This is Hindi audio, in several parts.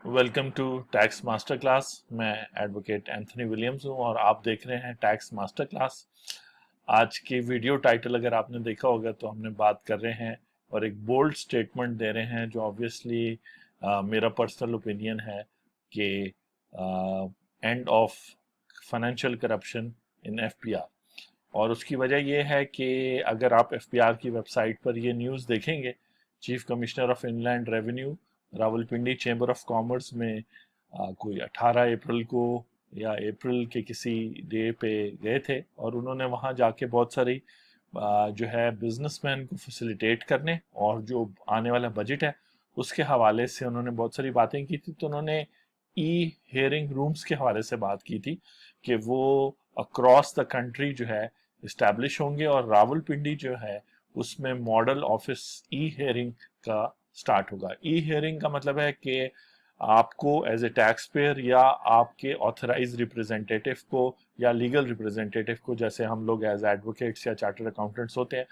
Welcome to tax master class. मैं एडवोकेट एंथनी विलियम्स हूं और आप देख रहे हैं टैक्स मास्टर क्लास। आज की वीडियो टाइटल अगर आपने देखा होगा तो हमने बात कर रहे हैं और एक बोल्ड स्टेटमेंट दे रहे हैं जो ऑब्वियसली मेरा पर्सनल ओपिनियन है कि end of financial corruption in FPR. और उसकी वजह यह है कि अगर आप एफपीआर की वेबसाइट पर ये न्यूज़ देखेंगे, chief commissioner of inland revenue Rawalpindi chamber of commerce में कोई 18 अप्रैल को या अप्रैल के किसी डे पे गए थे और उन्होंने वहां जाके बहुत सारी जो है बिजनेसमैन को फैसिलिटेट करने और जो आने वाला बजट है उसके हवाले से उन्होंने बहुत सारी बातें की थी। तो उन्होंने ई हेयरिंग रूम्स के हवाले से बात की थी कि वो अक्रॉस द कंट्री जो है इस्टेब्लिश होंगे और रावलपिंडी जो है उसमें मॉडल ऑफिस ई हेयरिंग का स्टार्ट होगा। ई हेयरिंग का मतलब है कि आपको एज ए टैक्स पेयर या आपके ऑथराइज रिप्रेजेंटेटिव को या लीगल रिप्रेजेंटेटिव को, जैसे हम लोग एज एडवोकेट्स या चार्टर्ड अकाउंटेंट्स होते हैं,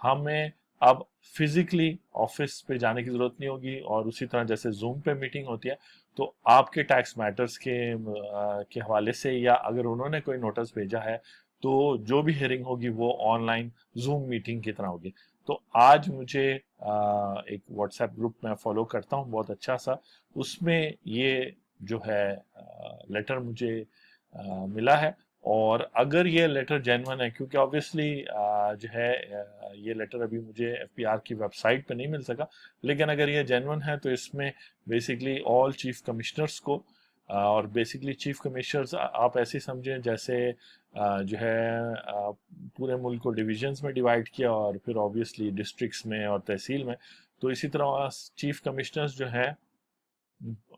हमें अब फिजिकली ऑफिस पे जाने की जरूरत नहीं होगी। और उसी तरह जैसे जूम पे मीटिंग होती है तो आपके टैक्स मैटर्स के हवाले से या अगर उन्होंने कोई नोटिस भेजा है तो जो भी हियरिंग होगी वो ऑनलाइन जूम मीटिंग की तरह होगी। तो आज मुझे एक व्हाट्सएप ग्रुप मैं फॉलो करता हूँ बहुत अच्छा सा, उसमें ये जो है लेटर मुझे मिला है। और अगर ये लेटर जेन्युइन है, क्योंकि ऑब्वियसली जो है ये लेटर अभी मुझे एफपीआर की वेबसाइट पे नहीं मिल सका, लेकिन अगर ये जेन्युइन है तो इसमें बेसिकली ऑल चीफ कमिश्नर्स को और बेसिकली चीफ कमिश्नर्स आप ऐसे समझें जैसे जो है पूरे मुल्क को डिविजन्स में डिवाइड किया और फिर ऑब्वियसली डिस्ट्रिक्ट्स में और तहसील में। तो इसी तरह चीफ कमिश्नर्स जो है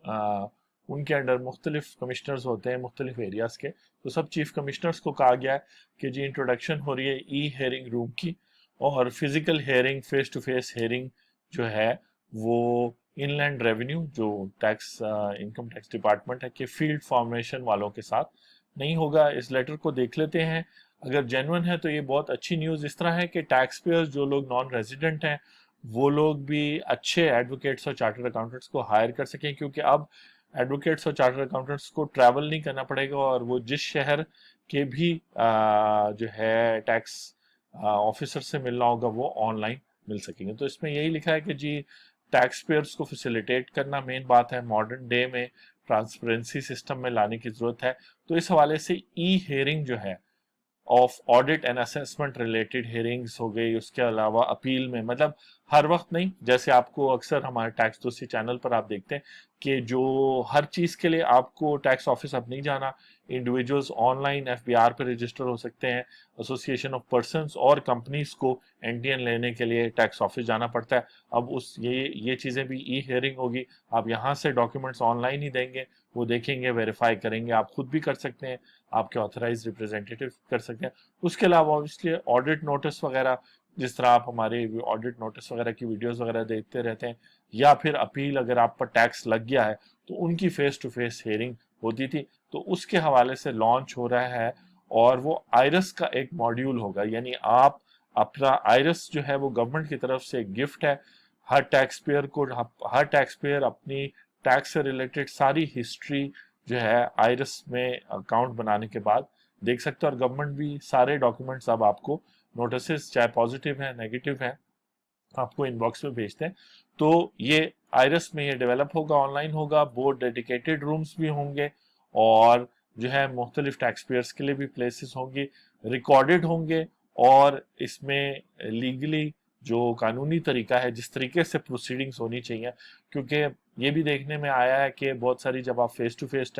आ, उनके अंडर मुख्तलिफ कमिश्नर्स होते हैं मुख्तलिफ एरियाज के। तो सब चीफ कमिश्नर्स को कहा गया है कि जी इंट्रोडक्शन हो रही है ई हेयरिंग रूम की, और physical hearing face to face hearing जो है वो इनलैंड रेवेन्यू जो टैक्स इनकम टैक्स डिपार्टमेंट है कि फील्ड फॉर्मेशन वालों के साथ नहीं होगा। इस लेटर को देख लेते हैं, अगर जेन्युइन है तो ये बहुत अच्छी न्यूज़ इस तरह है कि टैक्स पेयर्स जो लोग नॉन रेजिडेंट हैं वो लोग भी अच्छे एडवोकेट्स और चार्टर्ड अकाउंटेंट्स को हायर कर सकें, क्योंकि अब एडवोकेट्स और चार्टर्ड अकाउंटेंट्स को ट्रैवल नहीं करना पड़ेगा और वो जिस शहर के भी जो है टैक्स ऑफिसर से मिलना होगा वो ऑनलाइन मिल सकेंगे। तो इसमें यही लिखा है कि जी टैक्स पेयर्स को फैसिलिटेट करना मेन बात है, मॉडर्न डे में ट्रांसपेरेंसी सिस्टम में लाने की जरूरत है। तो इस हवाले से ई हेयरिंग जो है of audit and assessment related hearings हो गई, उसके अलावा अपील में, मतलब हर वक्त नहीं, जैसे आपको अक्सर हमारे टैक्स दोस्ती चैनल पर आप देखते हैं कि जो हर चीज के लिए आपको टैक्स ऑफिस अब नहीं जाना, इंडिविजुअल्स ऑनलाइन एफबीआर पर रजिस्टर हो सकते हैं। एसोसिएशन ऑफ पर्संस और कंपनीज को एनटीएन लेने के लिए टैक्स ऑफिस जाना पड़ता है। अब उस ये चीजें भी ई हियरिंग होगी, आप यहाँ से डॉक्यूमेंट्स ऑनलाइन ही देंगे, वो देखेंगे, वेरीफाई करेंगे, आप खुद भी कर सकते हैं, आपके ऑथराइज रिप्रेजेंटेटिव कर सकते हैं। उसके अलावा ऑब्वियसली ऑडिट नोटिस वगैरह, जिस तरह आप हमारे ऑडिट नोटिस वगैरह की वीडियोस वगैरह देखते रहते हैं, या फिर अपील अगर आप पर टैक्स लग गया है तो उनकी फेस टू फेस हियरिंग होती थी, तो उसके हवाले से लॉन्च हो रहा है। और वो आयरस का एक मॉड्यूल होगा, यानी आप अपना आयरस जो है वो गवर्नमेंट की तरफ से एक गिफ्ट है हर टैक्स पेयर को। हर टैक्स पेयर अपनी टैक्स से रिलेटेड सारी हिस्ट्री जो है आयरस में अकाउंट बनाने के बाद देख सकते हो, और गवर्नमेंट भी सारे डॉक्यूमेंट्स अब आपको नोटिस चाहे पॉजिटिव है नेगेटिव है आपको इनबॉक्स में भेजते हैं। तो ये आयरस में ये डेवलप होगा, ऑनलाइन होगा, बहुत डेडिकेटेड रूम्स भी होंगे और जो है मुख्तलिफ टैक्स पेयर्स के लिए भी प्लेसेस होंगी, रिकॉर्डेड होंगे। और इसमें लीगली जो कानूनी तरीका है, जिस तरीके से प्रोसीडिंग्स होनी चाहिए, क्योंकि ये भी देखने में आया है कि बहुत सारी जब आप face to face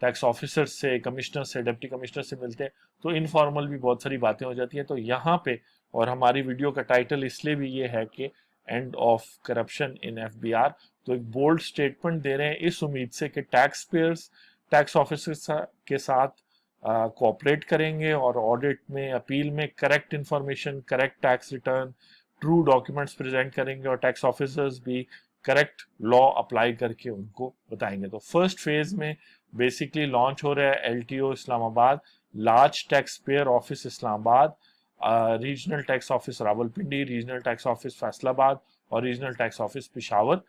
tax officer से, कमिश्नर से, डिप्टी कमिश्नर से मिलते हैं तो इनफॉर्मल भी बहुत सारी बातें हो जाती हैं। तो यहाँ पे, और हमारी वीडियो का टाइटल इसलिए भी ये है कि end of corruption in FBR, तो एक बोल्ड स्टेटमेंट दे रहे हैं इस उम्मीद से कि टैक्स पेयर्स टैक्स ऑफिसर्स के साथ कोऑपरेट करेंगे और ऑडिट में, अपील में correct information, correct tax return, true documents present करेंगे और टैक्स ऑफिसर्स भी करेक्ट लॉ अप्लाई करके उनको बताएंगे। तो फर्स्ट फेज में बेसिकली लॉन्च हो रहा है LTO Islamabad, large tax payer office Islamabad, regional tax office Rawalpindi, regional tax office Faisalabad और regional tax office Peshawar.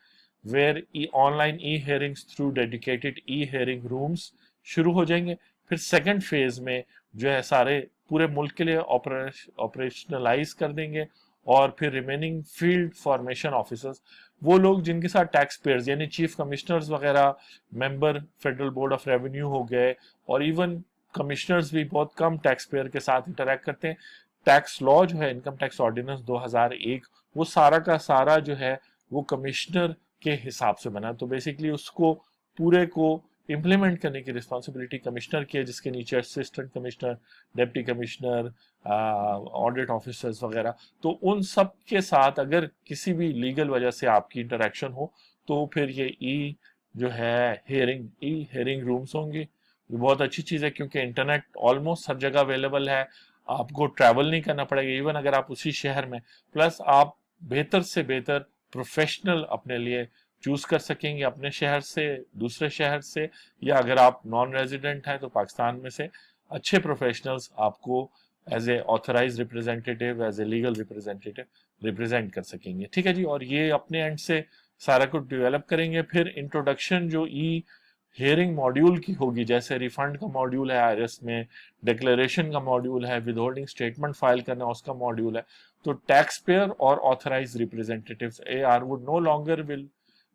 Where online e hearings through dedicated e hearing rooms शुरू हो जाएंगे। फिर सेकंड फेज में जो है सारे पूरे मुल्क के लिए ऑपरेशनलाइज कर देंगे। और फिर रिमेनिंग फील्ड फॉर्मेशन ऑफिसर्स, वो लोग जिनके साथ टैक्स पेयर्स यानी चीफ कमिश्नर्स वगैरह, member federal board of revenue हो गए, और इवन कमिश्नर्स भी बहुत कम टैक्स पेयर के साथ इंटरेक्ट करते हैं। टैक्स लॉ जो है इनकम टैक्स ऑर्डिनेंस 2001, वो सारा का सारा जो है वो कमिश्नर के हिसाब से बना। तो बेसिकली उसको पूरे को इम्प्लीमेंट करने की रिस्पॉन्सिबिलिटी कमिश्नर की है, जिसके नीचे assistant commissioner, deputy commissioner, audit officers वगैरह। तो उन सब के साथ अगर किसी भी लीगल वजह से आपकी इंटरेक्शन हो तो फिर ये ई जो है हेयरिंग रूम्स होंगे। ये बहुत अच्छी चीज़ है क्योंकि इंटरनेट ऑलमोस्ट हर जगह अवेलेबल है, आपको ट्रैवल नहीं करना पड़ेगा इवन अगर आप उसी शहर में। प्लस आप बेहतर से बेहतर प्रोफेशनल अपने लिए चूज कर सकेंगे अपने शहर से, दूसरे शहर से, या अगर आप नॉन रेजिडेंट हैं तो पाकिस्तान में से अच्छे प्रोफेशनल्स आपको as a authorise representative, as a legal representative represent कर सकेंगे। ठीक है जी। और ये अपने एंड से सारा कुछ डेवलप करेंगे। फिर इंट्रोडक्शन जो ई हेयरिंग मॉड्यूल की होगी, जैसे रिफंड का मॉड्यूल है आईआरएस में, डिक्लेरेशन का मॉड्यूल है, विदहोल्डिंग स्टेटमेंट फाइल करना उसका मॉड्यूल है। तो टैक्स पेयर और authorise representatives AR would no longer will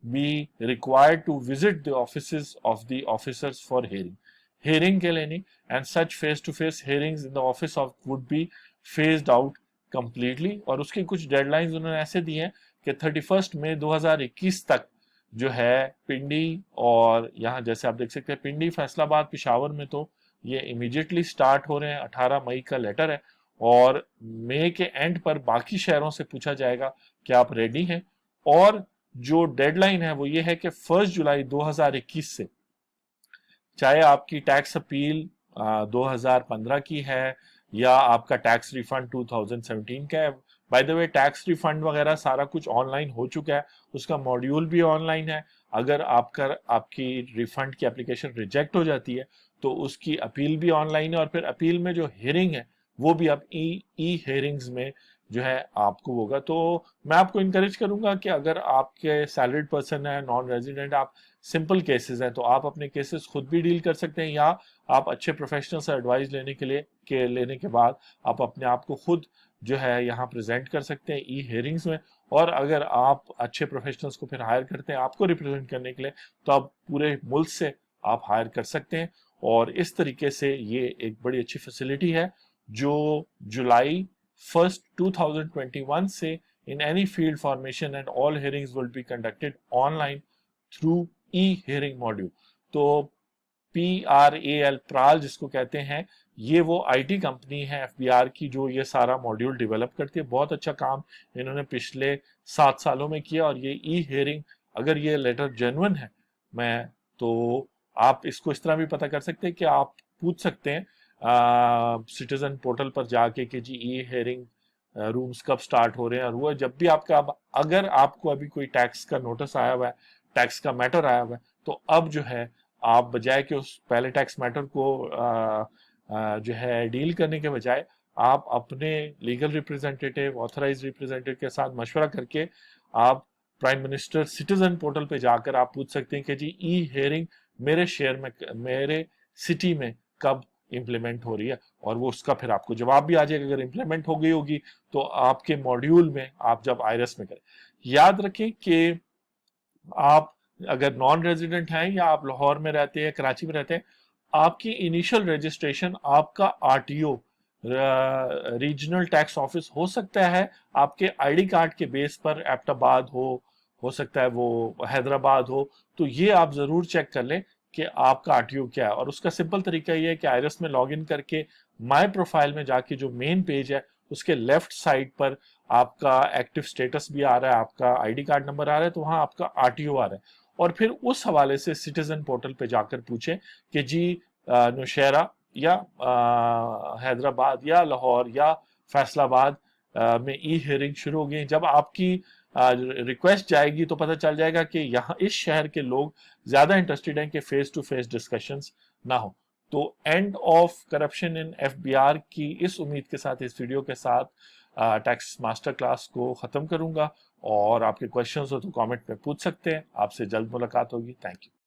be required to visit the offices of the officers for hearing के लिए नहीं, and such face to face hearings in the office of would be phased out completely। और उसकी कुछ डेडलाइंस उन्होंने ऐसे दी हैं कि 31 मई 2021 तक जो है पिंडी, और यहाँ जैसे आप देख सकते हैं पिंडी, फैसलाबाद, पिशावर में तो ये इमीडिएटली स्टार्ट हो रहे हैं। 18 मई का लेटर है और मई के एंड पर बाकी शहरों से पूछा जाएगा कि आप रेडी हैं। और जो डेडलाइन है वो ये है कि 1 जुलाई 2021 से, चाहे आपकी टैक्स अपील 2015 की है या आपका टैक्स रिफंड 2017 का है। By the way tax refund वगैरह सारा कुछ ऑनलाइन हो चुका है, उसका मॉड्यूल भी ऑनलाइन है। अगर आपकी रिफंड की एप्लीकेशन रिजेक्ट हो जाती है तो उसकी अपील भी ऑनलाइन है। और फिर अपील में जो हियरिंग है वो भी आप ई हियरिंग्स में जो है आपको होगा। तो मैं आपको इनकरेज करूंगा कि अगर आपके सैलरीड पर्सन है, नॉन रेजिडेंट, आप सिंपल केसेस हैं तो आप अपने केसेस खुद भी डील कर सकते हैं, या आप अच्छे प्रोफेशनल से एडवाइस लेने के बाद आप अपने आप को खुद जो है यहाँ प्रेजेंट कर सकते हैं ई हेयरिंग्स में। और अगर आप अच्छे प्रोफेशनल्स को फिर हायर करते हैं आपको रिप्रेजेंट करने के लिए, तो आप पूरे मुल्क से आप हायर कर सकते हैं। और इस तरीके से ये एक बड़ी अच्छी फैसिलिटी है जो जुलाई 1st 2021 से in any field formation and all hearings will be conducted online through e-hearing module। तो PRAL प्राल जिसको कहते हैं, ये वो आईटी कंपनी है FBR की जो ये सारा मॉड्यूल डेवलप करती है। बहुत अच्छा काम इन्होंने पिछले 7 सालों में किया। और ये ई हेयरिंग, अगर ये लेटर जेन्युइन है मैं तो आप इसको इस तरह भी पता कर सकते हैं कि आप पूछ सकते हैं सिटीजन पोर्टल पर जाके कि जी ई हेयरिंग रूम्स कब स्टार्ट हो रहे हैं। और वो जब भी अगर आपको अभी कोई टैक्स का नोटिस आया हुआ है, टैक्स का मैटर आया हुआ है, तो अब जो है आप बजाय कि उस पहले टैक्स मैटर को जो है डील करने के बजाय आप अपने लीगल रिप्रेजेंटेटिव, ऑथराइज रिप्रेजेंटेटिव के साथ मशवरा करके आप प्राइम मिनिस्टर सिटीजन पोर्टल पे जाकर आप पूछ सकते हैं कि जी ई हेयरिंग मेरे शहर में, मेरे सिटी में कब इंप्लीमेंट हो रही है। और वो उसका फिर आपको जवाब भी आ जाएगा। अगर इंप्लीमेंट हो गई होगी तो आपके मॉड्यूल में आप जब आईआरएस में करें, याद रखें कि आप अगर नॉन रेजिडेंट हैं या आप लाहौर में रहते हैं, कराची में रहते हैं, आपकी इनिशियल रजिस्ट्रेशन आपका आरटीओ रीजनल टैक्स ऑफिस हो सकता है आपके आईडी कार्ड के बेस पर, एबटाबाद हो सकता है वो हैदराबाद हो। तो ये आप जरूर चेक कर लें कि आपका आरटीओ क्या है। और उसका सिंपल तरीका ये है कि आईआरएस में लॉगिन करके माय प्रोफाइल में जाके जो मेन पेज है उसके लेफ्ट साइड पर आपका एक्टिव स्टेटस भी आ रहा है, आपका आईडी कार्ड नंबर आ रहा है, तो वहां आपका आरटीओ आ रहा है। और फिर उस हवाले से सिटीजन पोर्टल पे जाकर पूछें कि जी नौशहरा या हैदराबाद या लाहौर या फैसलाबाद में ई हेयरिंग शुरू हो गई। जब आपकी रिक्वेस्ट जाएगी तो पता चल जाएगा कि यहाँ इस शहर के लोग ज्यादा इंटरेस्टेड हैं कि फेस टू फेस डिस्कशंस ना हो। तो end of corruption in FBR की इस उम्मीद के साथ, इस वीडियो के साथ टैक्स मास्टर क्लास को खत्म करूंगा। और आपके क्वेश्चंस हो तो कमेंट में पूछ सकते हैं। आपसे जल्द मुलाकात होगी। Thank you.